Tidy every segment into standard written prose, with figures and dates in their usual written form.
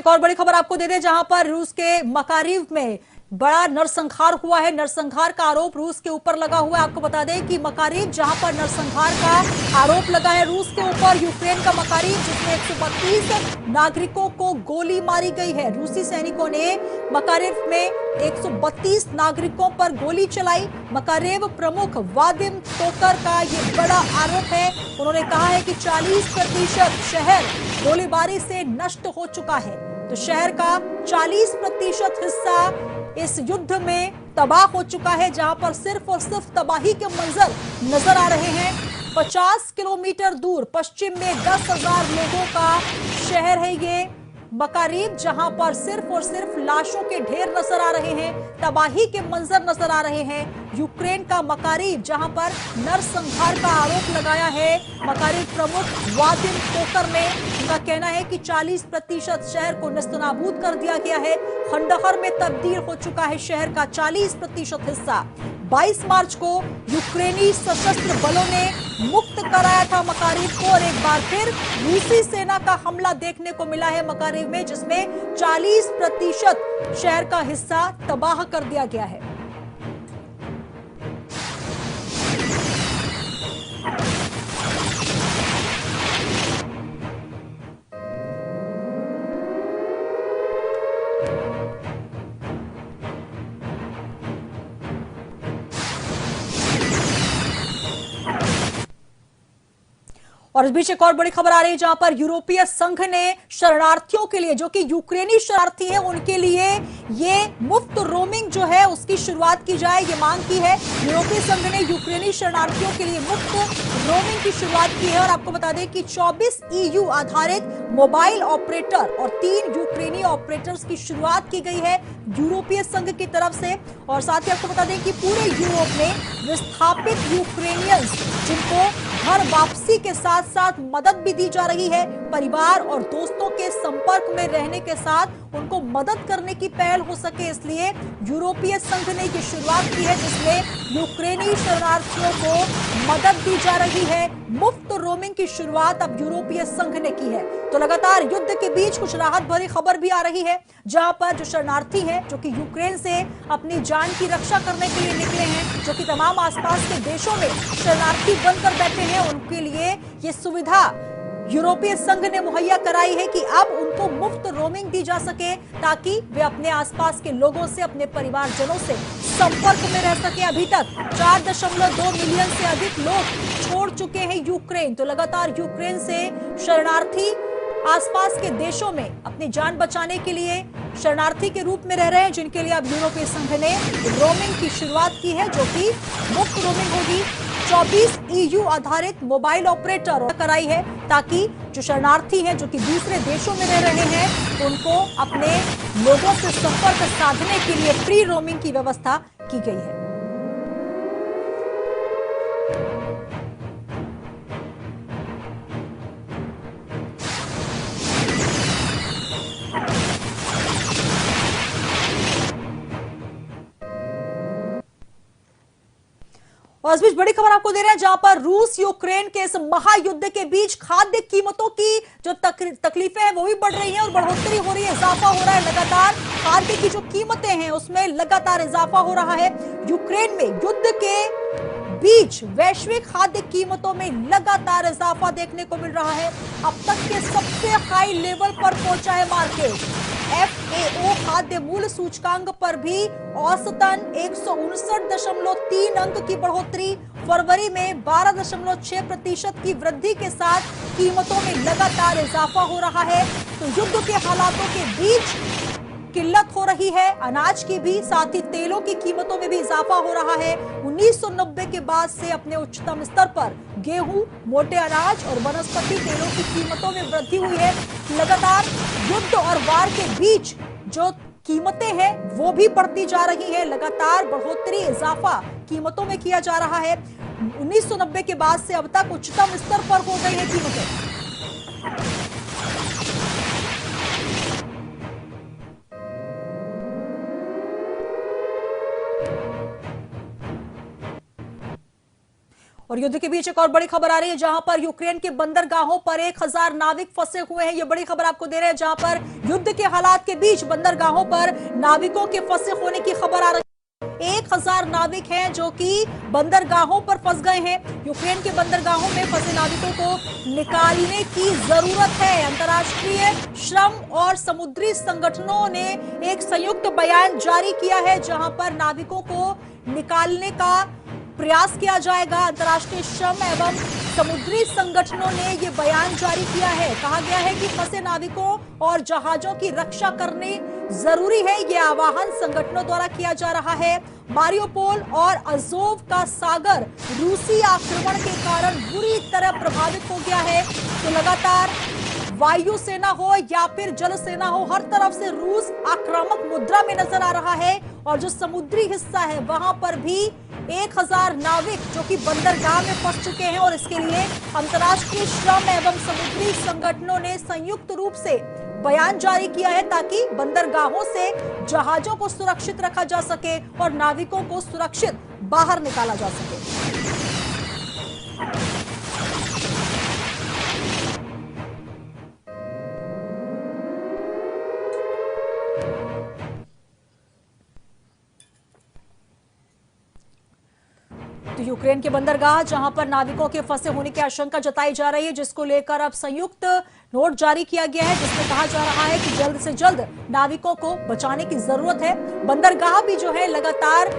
एक और बड़ी खबर आपको दे दें, जहां पर रूस के मकारीव में बड़ा नरसंहार हुआ है। नरसंहार का आरोप रूस के ऊपर लगा हुआ है। आपको बता दें कि मकारीव जहां पर नरसंहार का आरोप लगा है रूस के ऊपर, यूक्रेन का मकारीव जिसमें 132 नागरिकों को गोली मारी गई है। रूसी सैनिकों ने मकारीव में 132 नागरिकों पर गोली चलाई। मकारेव प्रमुख वादिम तोकर का यह बड़ा आरोप है। उन्होंने कहा है कि 40% शहर गोलीबारी से नष्ट हो चुका है। तो शहर का 40% हिस्सा इस युद्ध में तबाह हो चुका है, जहां पर सिर्फ और सिर्फ तबाही के मंजर नजर आ रहे हैं। 50 किलोमीटर दूर पश्चिम में 10,000 लोगों का शहर है ये मकारीव, जहां पर सिर्फ और सिर्फ लाशों के ढेर नजर आ रहे हैं, तबाही के मंजर नजर आ रहे हैं। यूक्रेन का मकारीव जहां पर नरसंहार का आरोप लगाया है मकारीव प्रमुख वादिम तोकर ने, उनका कहना है कि 40% शहर को नेस्तनाबूद कर दिया गया है। खंडहर में तब्दील हो चुका है शहर का 40% हिस्सा। 22 मार्च को यूक्रेनी सशस्त्र बलों ने मुक्त कराया था मकारीव को, और एक बार फिर रूसी सेना का हमला देखने को मिला है मकारीव में, जिसमें 40% शहर का हिस्सा तबाह कर दिया गया है। और इस बीच एक और बड़ी खबर आ रही है, जहां पर यूरोपीय संघ ने शरणार्थियों के लिए, जो कि यूक्रेनी शरणार्थी हैं, उनके लिए ये मुफ्त रोमिंग जो है उसकी शुरुआत की जाए, ये मांग की है। यूरोपीय संघ ने यूक्रेनी शरणार्थियों के लिए मुफ्त रोमिंग की शुरुआत की है। और आपको बता दें कि 24 EU आधारित मोबाइल ऑपरेटर और 3 यूक्रेनी ऑपरेटर्स की शुरुआत की गई है यूरोपीय संघ की तरफ से। और साथ ही आपको बता दें कि पूरे यूरोप में विस्थापित यूक्रेनियंस, जिनको घर वापसी के साथ साथ मदद भी दी जा रही है, परिवार और दोस्तों के संपर्क में रहने के साथ उनको मदद करने की पहल हो सके, इसलिए यूरोपीय संघ ने ये शुरुआत की है, जिसमें यूक्रेनी शरणार्थियों को मदद दी जा रही है। मुफ्त रोमिंग की शुरुआत अब यूरोपीय संघ ने की है। तो लगातार युद्ध के बीच कुछ राहत भरी खबर भी आ रही है, जहां पर जो शरणार्थी हैं, जो कि यूक्रेन से अपनी जान की रक्षा करने के लिए निकले हैं, जो कि तमाम आसपास के देशों में शरणार्थी बनकर बैठे हैं, उनके लिए ये सुविधा यूरोपीय संघ ने मुहैया कराई है कि अब उनको मुफ्त रोमिंग दी जा सके, ताकि वे अपने आसपास के लोगों से, अपने परिवारजनों से संपर्क में रह सके। अभी तक 4.2 मिलियन से अधिक लोग छोड़ चुके हैं यूक्रेन। तो लगातार यूक्रेन से शरणार्थी आसपास के देशों में अपनी जान बचाने के लिए शरणार्थी के रूप में रह रहे हैं, जिनके लिए अब यूरोपीय संघ ने रोमिंग की शुरुआत की है, जो कि मुफ्त रोमिंग होगी। 24 EU आधारित मोबाइल ऑपरेटर कराई है, ताकि जो शरणार्थी हैं, जो कि दूसरे देशों में रह रहे हैं, उनको अपने लोगों से संपर्क साधने के लिए फ्री रोमिंग की व्यवस्था की गई है। और इस बीच बड़ी खबर आपको दे रहे हैं, जहां पर रूस यूक्रेन के इस महायुद्ध के बीच खाद्य कीमतों की जो तकलीफें हैं वो भी बढ़ रही हैं और बढ़ोतरी हो रही है, इजाफा हो रहा है। लगातार खाद्य की जो कीमतें हैं उसमें लगातार इजाफा हो रहा है। यूक्रेन में युद्ध के बीच वैश्विक खाद्य कीमतों में लगातार इजाफा देखने को मिल रहा है। अब तक के सबसे हाई लेवल पर पहुंचा है मार्केट। FAO खाद्य मूल्य सूचकांक पर भी औसतन 159.3 अंक की बढ़ोतरी, फरवरी में 12.6% की वृद्धि के साथ कीमतों में लगातार इजाफा हो रहा है। तो युद्ध के हालातों के बीच किल्लत हो रही है अनाज की भी, साथ ही तेलों की कीमतों में भी इजाफा हो रहा है। 1990 के बाद से अपने उच्चतम स्तर पर गेहूं, मोटे अनाज और वनस्पति तेलों की कीमतों में वृद्धि हुई है। लगातार युद्ध और वार के बीच जो कीमतें हैं वो भी बढ़ती जा रही है, लगातार बढ़ोतरी, इजाफा कीमतों में किया जा रहा है। 1990 के बाद से अब तक उच्चतम स्तर पर हो गई है कीमतें। और युद्ध के बीच एक और बड़ी खबर आ रही है जहां पर यूक्रेन के बंदरगाहों पर 1000 नाविक फंसे हुए हैं। ये बड़ी खबर आपको दे रहे हैं जहां पर युद्ध के हालात के बीच बंदरगाहों पर नाविकों के फंसे होने की खबर आ रही है। 1000 नाविक हैं जो कि बंदरगाहों पर फंस गए हैं। यूक्रेन के बंदरगाहों में फंसे नाविकों को निकालने की जरूरत है। अंतर्राष्ट्रीय श्रम और समुद्री संगठनों ने एक संयुक्त बयान जारी किया है जहां पर नाविकों को निकालने का प्रयास किया जाएगा। अंतर्राष्ट्रीय श्रम एवं समुद्री संगठनों ने यह बयान जारी किया है। कहा गया है कि फंसे नाविकों और जहाजों की रक्षा करनी जरूरी है। यह आह्वान संगठनों द्वारा किया जा रहा है। मारियोपोल और अजोव का सागर रूसी आक्रमण के कारण बुरी तरह प्रभावित हो गया है। तो लगातार वायुसेना हो या फिर जल सेना हो, हर तरफ से रूस आक्रामक मुद्रा में नजर आ रहा है। और जो समुद्री हिस्सा है वहां पर भी 1000 नाविक जो कि बंदरगाह में फंस चुके हैं। और इसके लिए अंतर्राष्ट्रीय श्रम एवं समुद्री संगठनों ने संयुक्त रूप से बयान जारी किया है ताकि बंदरगाहों से जहाजों को सुरक्षित रखा जा सके और नाविकों को सुरक्षित बाहर निकाला जा सके। तो यूक्रेन के बंदरगाह जहां पर नाविकों के फंसे होने की आशंका जताई जा रही है, जिसको लेकर अब संयुक्त नोट जारी किया गया है जिसमें कहा जा रहा है कि जल्द से जल्द नाविकों को बचाने की जरूरत है। बंदरगाह भी जो है लगातार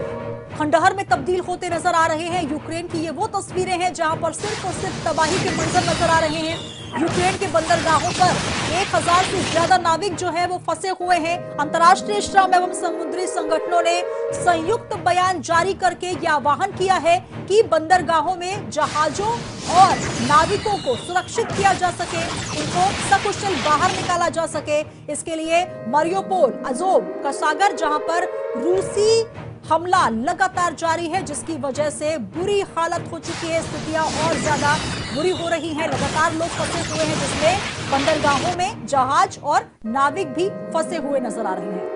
खंडहर में तब्दील होते नजर आ रहे हैं। यूक्रेन की ये वो तस्वीरें हैं जहां पर सिर्फ और सिर्फ तबाही के मंजर नजर आ रहे हैं। यूक्रेन के बंदरगाहों पर 1000 से ज्यादा नाविक जो है वो फंसे हुए हैं। अंतर्राष्ट्रीय श्रम एवं समुद्री संगठनों ने संयुक्त बयान जारी करके यह आह्वान किया है कि बंदरगाहों में जहाजों और नाविकों को सुरक्षित किया जा सके, उनको सकुशल बाहर निकाला जा सके। इसके लिए मारियोपोल, अजोव का सागर जहां पर रूसी हमला लगातार जारी है जिसकी वजह से बुरी हालत हो चुकी है, स्थितियां और ज्यादा बुरी हो रही हैं। लगातार लोग फंसे हुए हैं जिसमें बंदरगाहों में जहाज और नाविक भी फंसे हुए नजर आ रहे हैं।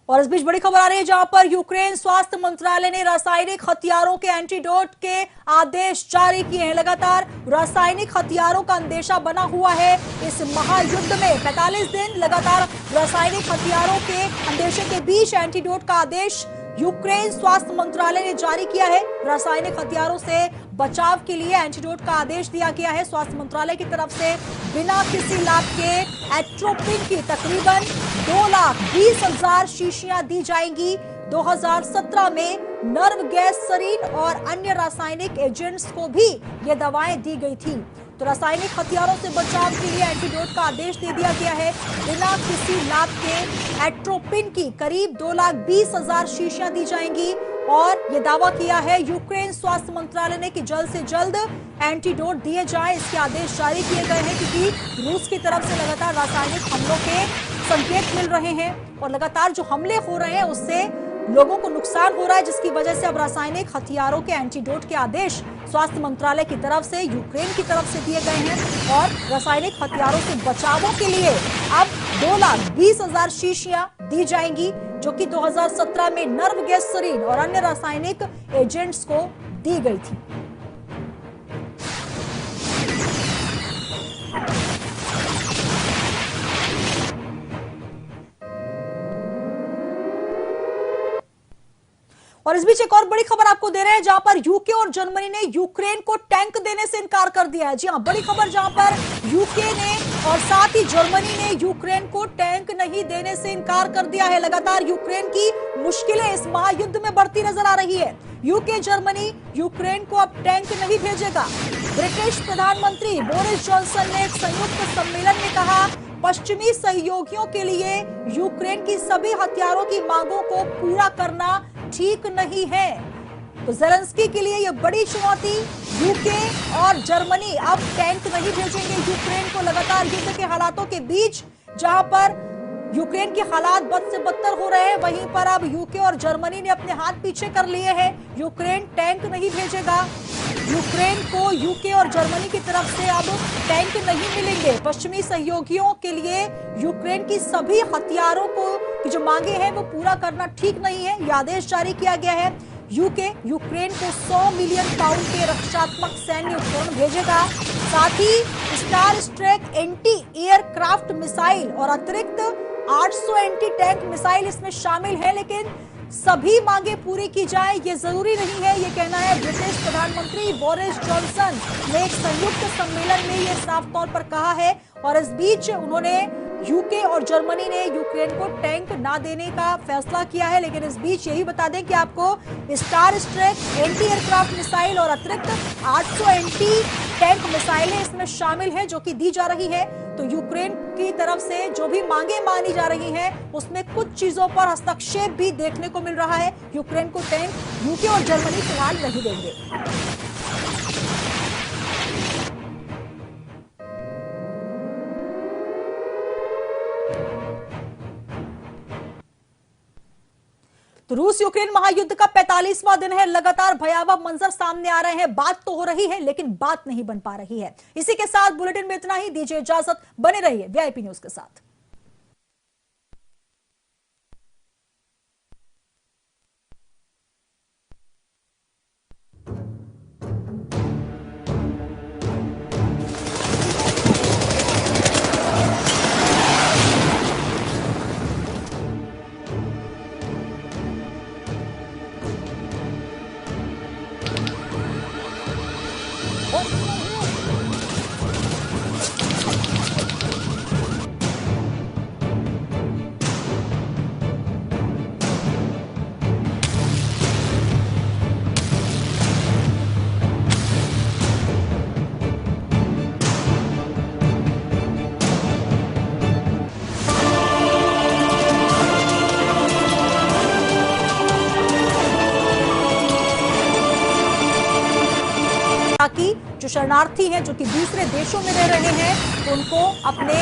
और इस बीच बड़ी खबर आ रही है जहां पर यूक्रेन स्वास्थ्य मंत्रालय ने रासायनिक हथियारों के एंटीडोट के आदेश जारी किए हैं। लगातार रासायनिक हथियारों का अंदेशा बना हुआ है इस महायुद्ध में। 45 दिन लगातार रासायनिक हथियारों के अंदेशे के बीच एंटीडोट का आदेश यूक्रेन स्वास्थ्य मंत्रालय ने जारी किया है। रासायनिक हथियारों से बचाव के लिए एंटीडोट का आदेश दिया गया है। स्वास्थ्य मंत्रालय की तरफ से बिना किसी लाभ के एट्रोपिन की तकरीबन 2,20,000 शीशियां दी जाएंगी। 2017 में नर्व गैस सरीन और अन्य रासायनिक एजेंट्स को भी ये दवाएं दी गई थी। तो रासायनिक हथियारों से बचाव के लिए एंटीडोट का आदेश दे दिया गया है। बिना किसी लाभ के एट्रोपिन की करीब 2,20,000 शीशियां दी जाएंगी। और ये दावा किया है यूक्रेन स्वास्थ्य मंत्रालय ने कि जल्द से जल्द एंटीडोट दिए जाएं। इसके आदेश जारी किए गए हैं क्योंकि रूस की तरफ से लगातार रासायनिक हमलों के संकेत मिल रहे हैं और लगातार जो हमले हो रहे हैं उससे लोगों को नुकसान हो रहा है, जिसकी वजह से अब रासायनिक हथियारों के एंटीडोट के आदेश स्वास्थ्य मंत्रालय की तरफ से यूक्रेन की तरफ से दिए गए हैं। और रासायनिक हथियारों से बचावों के लिए अब 2,20,000 शीशियां दी जाएंगी जो कि 2017 में नर्व गैस सरीन और अन्य रासायनिक एजेंट्स को दी गई थी। और इस बीच एक और बड़ी खबर आपको दे रहे हैं जहां पर यूके और जर्मनी ने यूक्रेन को टैंक देने से इनकार कर दिया है। जी हां, बड़ी खबर जहां पर यूके ने और साथ ही जर्मनी ने यूक्रेन को टैंक नहीं देने से इनकार कर दिया है। लगातार यूक्रेन की मुश्किलें इस महायुद्ध में बढ़ती नजर आ रही है। यूके, जर्मनी यूक्रेन को अब टैंक नहीं भेजेगा। ब्रिटिश प्रधानमंत्री बोरिस जॉनसन ने एक संयुक्त सम्मेलन में कहा, पश्चिमी सहयोगियों के लिए यूक्रेन की सभी हथियारों की मांगों को पूरा करना ठीक नहीं है। तो ज़ेलेंस्की के लिए यह बड़ी चुनौती। यूके और जर्मनी अब टैंक नहीं भेजेंगे यूक्रेन को। लगातार युद्ध के हालातों के बीच जहां पर यूक्रेन के हालात बद से बदतर हो रहे हैं, वहीं पर अब यूके और जर्मनी ने अपने हाथ पीछे कर लिए हैं। यूक्रेन टैंक नहीं भेजेगा। यूक्रेन को यूके और जर्मनी की तरफ से अब टैंक नहीं मिलेंगे। पश्चिमी सहयोगियों के लिए यूक्रेन की सभी हथियारों को की जो मांगे हैं वो पूरा करना ठीक नहीं है। यह आदेश जारी किया गया है। यूके यूक्रेन को 100 मिलियन पाउंड के रक्षात्मक सैन्य उपकरण भेजेगा। साथ ही star strike anti aircraft missile और अतिरिक्त 800 एंटी टैंक मिसाइल इसमें शामिल है। लेकिन सभी मांगे पूरी की जाए ये जरूरी नहीं है, ये कहना है ब्रिटिश प्रधानमंत्री बोरिस जॉनसन ने एक संयुक्त सम्मेलन में ये साफ तौर पर कहा है। और इस बीच उन्होंने यूके और जर्मनी ने यूक्रेन को टैंक ना देने का फैसला किया है। लेकिन इस बीच यही बता दें कि आपको star strike anti aircraft missile और अतिरिक्त 800 एंटी टैंक मिसाइलें इसमें शामिल है जो कि दी जा रही है। तो यूक्रेन की तरफ से जो भी मांगे मानी जा रही हैं उसमें कुछ चीजों पर हस्तक्षेप भी देखने को मिल रहा है। यूक्रेन को टैंक यूके और जर्मनी फिलहाल नहीं देंगे। तो रूस यूक्रेन महायुद्ध का 45वां दिन है। लगातार भयावह मंजर सामने आ रहे हैं। बात तो हो रही है लेकिन बात नहीं बन पा रही है। इसी के साथ बुलेटिन में इतना ही। दीजिए इजाजत, बने रहिए वीआईपी न्यूज के साथ। ताकि जो शरणार्थी हैं जो कि दूसरे देशों में रह रहे हैं उनको अपने